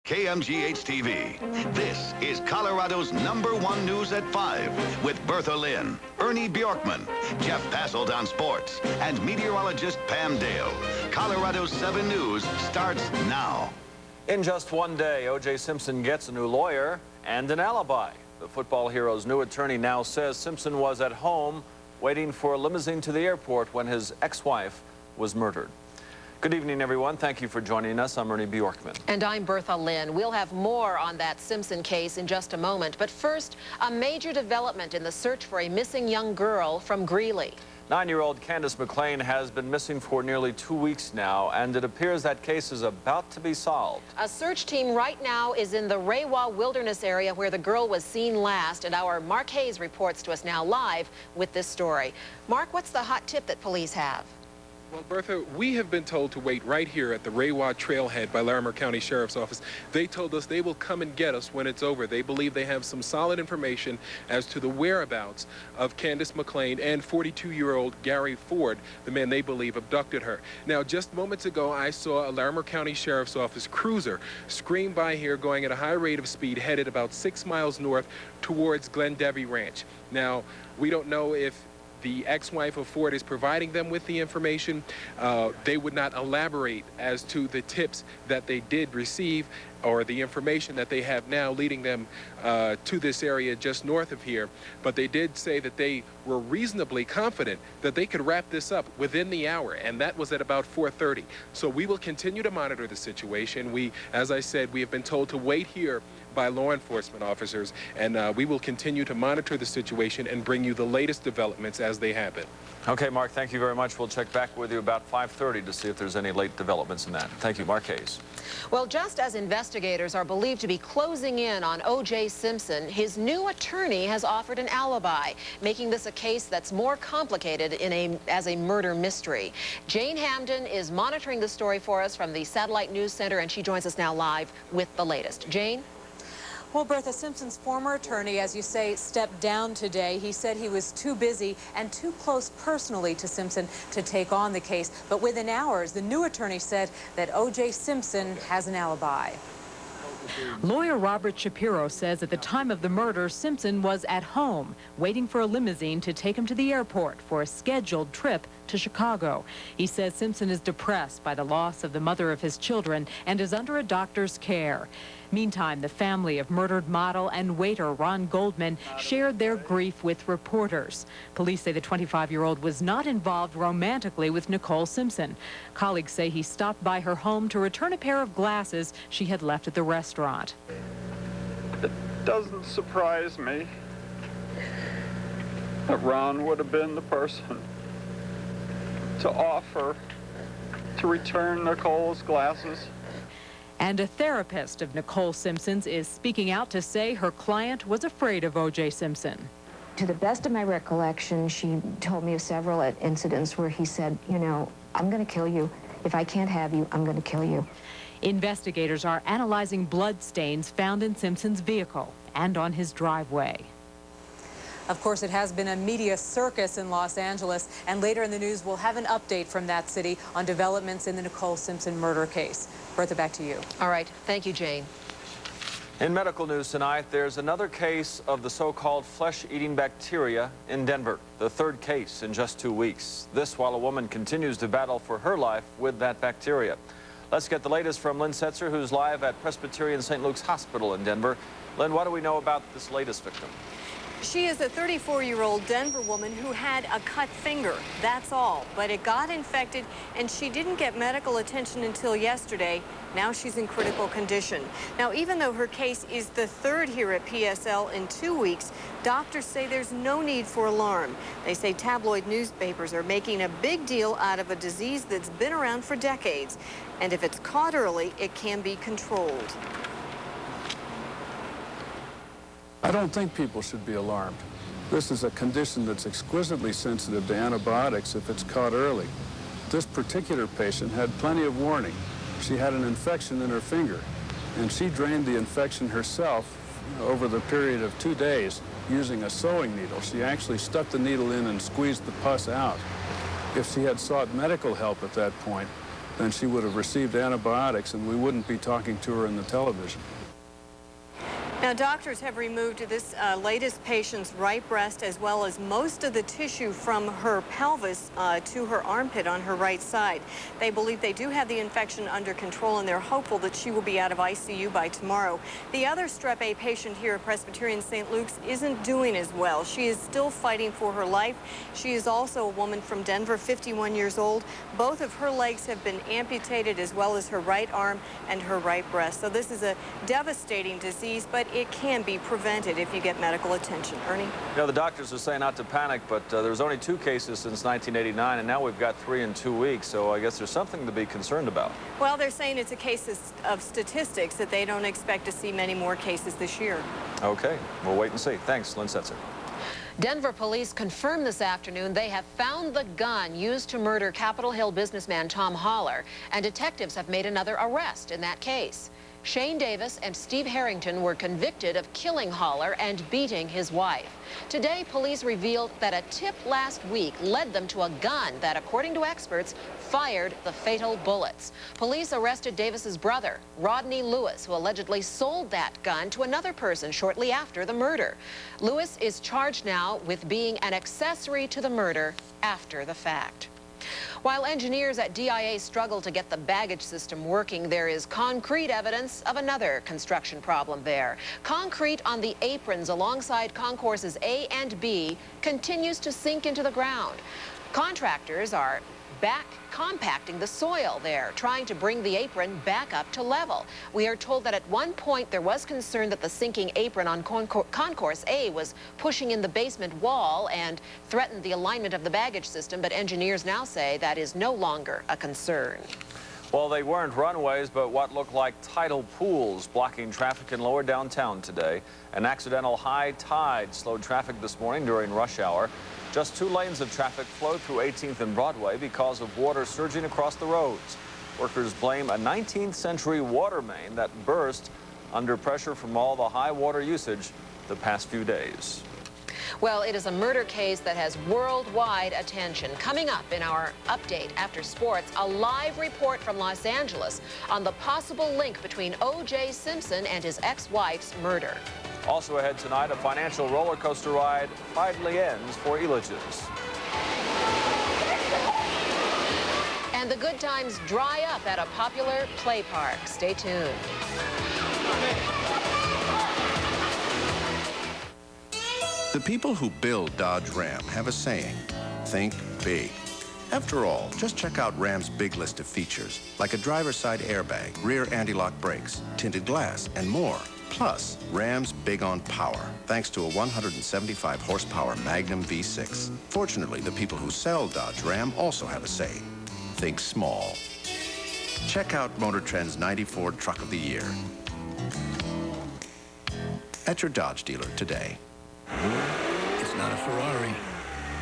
KMGH TV. This is Colorado's #1 news at 5 with Bertha, Lynn, Ernie Bjorkman, Jeff Passold on sports, and meteorologist Pam Dale. Colorado's 7 News starts now. In just one day, O.J. Simpson gets a new lawyer and an alibi. The football hero's new attorney now says Simpson was at home waiting for a limousine to the airport when his ex-wife was murdered. Good evening, everyone. Thank you for joining us. I'm Ernie Bjorkman. And I'm Bertha, Lynn. We'll have more on that Simpson case in just a moment. But first, a major development in the search for a missing young girl from Greeley. 9-year-old Candace McLean has been missing for nearly 2 weeks now, and it appears that case is about to be solved. A search team right now is in the Rewa Wilderness area where the girl was seen last, and our Mark Hayes reports to us now live with this story. Mark, what's the hot tip that police have? Well, Bertha, we have been told to wait right here at the Rewa Trailhead by Larimer County Sheriff's Office. They told us they will come and get us when it's over. They believe they have some solid information as to the whereabouts of Candace McLean and 42-year-old Gary Ford, the man they believe abducted her. Now, just moments ago, I saw a Larimer County Sheriff's Office cruiser scream by here going at a high rate of speed, headed about 6 miles north towards Glendevi Ranch. Now, we don't know if the ex-wife of Ford is providing them with the information. They would not elaborate as to the tips that they did receive or the information that they have now leading them to this area just north of here. But they did say that they were reasonably confident that they could wrap this up within the hour, and that was at about 4:30. So we will continue to monitor the situation. As I said, we have been told to wait here by law enforcement officers, and we will continue to monitor the situation and bring you the latest developments as they happen. Okay, Mark, thank you very much. We'll check back with you about 5:30 to see if there's any late developments in that. Thank you, Mark Hayes. Well, just as investigators are believed to be closing in on O.J. Simpson, his new attorney has offered an alibi, making this a case that's more complicated as a murder mystery. Jane Hamden is monitoring the story for us from the Satellite News Center, and she joins us now live with the latest. Jane? Well, Bertha, Simpson's former attorney, as you say, stepped down today. He said he was too busy and too close personally to Simpson to take on the case. But within hours, the new attorney said that O.J. Simpson has an alibi. Lawyer Robert Shapiro says at the time of the murder, Simpson was at home, waiting for a limousine to take him to the airport for a scheduled trip to Chicago. He says Simpson is depressed by the loss of the mother of his children and is under a doctor's care. Meantime, the family of murdered model and waiter Ron Goldman shared their grief with reporters. Police say the 25-year-old was not involved romantically with Nicole Simpson. Colleagues say he stopped by her home to return a pair of glasses she had left at the restaurant. It doesn't surprise me that Ron would have been the person to offer to return Nicole's glasses. And a therapist of Nicole Simpson's is speaking out to say her client was afraid of O.J. Simpson. To the best of my recollection, she told me of several incidents where he said, you know, I'm going to kill you. If I can't have you, I'm going to kill you. Investigators are analyzing blood stains found in Simpson's vehicle and on his driveway. Of course, it has been a media circus in Los Angeles, and later in the news, we'll have an update from that city on developments in the Nicole Simpson murder case. Bertha, back to you. All right. Thank you, Jane. In medical news tonight, there's another case of the so-called flesh-eating bacteria in Denver. The third case in just 2 weeks. This while a woman continues to battle for her life with that bacteria. Let's get the latest from Lynn Setzer, who's live at Presbyterian St. Luke's Hospital in Denver. Lynn, what do we know about this latest victim? She is a 34-year-old Denver woman who had a cut finger, that's all. But it got infected, and she didn't get medical attention until yesterday. Now she's in critical condition. Now, even though her case is the third here at PSL in 2 weeks, doctors say there's no need for alarm. They say tabloid newspapers are making a big deal out of a disease that's been around for decades. And if it's caught early, it can be controlled. I don't think people should be alarmed. This is a condition that's exquisitely sensitive to antibiotics if it's caught early. This particular patient had plenty of warning. She had an infection in her finger, and she drained the infection herself over the period of 2 days using a sewing needle. She actually stuck the needle in and squeezed the pus out. If she had sought medical help at that point, then she would have received antibiotics and we wouldn't be talking to her in the television. Now, doctors have removed this latest patient's right breast as well as most of the tissue from her pelvis to her armpit on her right side. They believe they do have the infection under control, and they're hopeful that she will be out of ICU by tomorrow. The other Strep A patient here at Presbyterian St. Luke's isn't doing as well. She is still fighting for her life. She is also a woman from Denver, 51 years old. Both of her legs have been amputated, as well as her right arm and her right breast. So this is a devastating disease, but it can be prevented if you get medical attention. Ernie? You know, the doctors are saying not to panic, but there's only 2 cases since 1989, and now we've got 3 in 2 weeks, so I guess there's something to be concerned about. Well, they're saying it's a case of statistics, that they don't expect to see many more cases this year. Okay, we'll wait and see. Thanks, Lynn Setzer. Denver police confirmed this afternoon they have found the gun used to murder Capitol Hill businessman Tom Holler, and detectives have made another arrest in that case. Shane Davis and Steve Harrington were convicted of killing Holler and beating his wife. Today, police revealed that a tip last week led them to a gun that, according to experts, fired the fatal bullets. Police arrested Davis's brother, Rodney Lewis, who allegedly sold that gun to another person shortly after the murder. Lewis is charged now with being an accessory to the murder after the fact. While engineers at DIA struggle to get the baggage system working, there is concrete evidence of another construction problem there. Concrete on the aprons alongside concourses A and B continues to sink into the ground. Contractors are back compacting the soil there, trying to bring the apron back up to level. We are told that at one point there was concern that the sinking apron on Concourse A was pushing in the basement wall and threatened the alignment of the baggage system, but engineers now say that is no longer a concern. Well, they weren't runways, but what looked like tidal pools blocking traffic in lower downtown today. An accidental high tide slowed traffic this morning during rush hour. Just 2 lanes of traffic flowed through 18th and Broadway because of water surging across the roads. Workers blame a 19th century water main that burst under pressure from all the high water usage the past few days. Well, it is a murder case that has worldwide attention. Coming up in our update after sports, a live report from Los Angeles on the possible link between O.J. Simpson and his ex-wife's murder. Also ahead tonight, a financial roller coaster ride finally ends for Eliges. And the good times dry up at a popular play park. Stay tuned. The people who build Dodge Ram have a saying, think big. After all, just check out Ram's big list of features, like a driver's side airbag, rear anti-lock brakes, tinted glass, and more. Plus, Ram's big on power, thanks to a 175 horsepower Magnum V6. Fortunately, the people who sell Dodge Ram also have a say, think small. Check out Motor Trend's 94 Truck of the Year at your Dodge dealer today. It's not a Ferrari.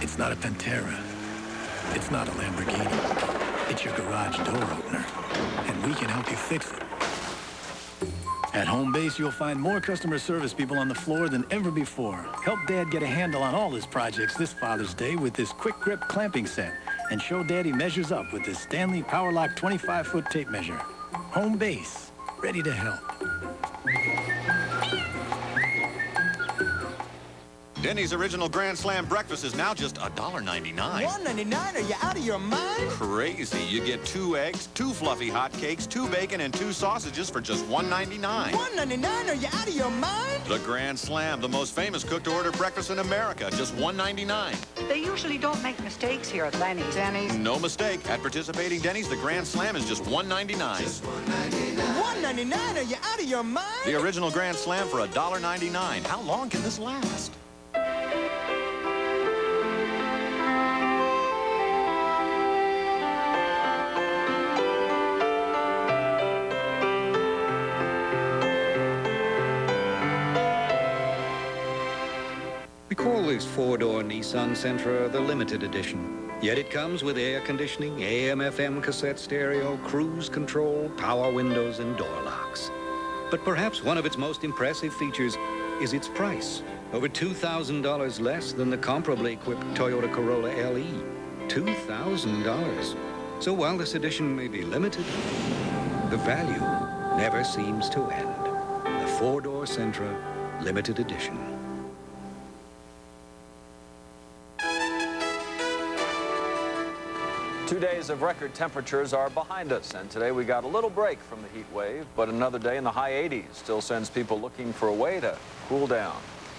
It's not a Pantera. It's not a Lamborghini. It's your garage door opener, and we can help you fix it. At Home Base, you'll find more customer service people on the floor than ever before. Help Dad get a handle on all his projects this Father's Day with this quick grip clamping set, and show Daddy measures up with this Stanley PowerLock 25-foot tape measure. Home Base, ready to help. Denny's Original Grand Slam breakfast is now just $1.99. $1.99? Are you out of your mind? Crazy. You get 2 eggs, 2 fluffy hot cakes, 2 bacon, and 2 sausages for just $1.99. $1.99? Are you out of your mind? The Grand Slam, the most famous cooked-to-order breakfast in America, just $1.99. They usually don't make mistakes here at Denny's. No mistake. At participating Denny's, the Grand Slam is just $1.99. Just $1.99? $1.99? Are you out of your mind? The Original Grand Slam for $1.99. How long can this last? We call this 4-door Nissan Sentra the limited edition. Yet it comes with air conditioning, AM/FM cassette stereo, cruise control, power windows, and door locks. But perhaps one of its most impressive features is its price. Over $2,000 less than the comparably equipped Toyota Corolla LE. $2,000. So while this edition may be limited, the value never seems to end. The four-door Sentra limited edition. Two days of record temperatures are behind us, and today we got a little break from the heat wave, but another day in the high 80s still sends people looking for a way to cool down.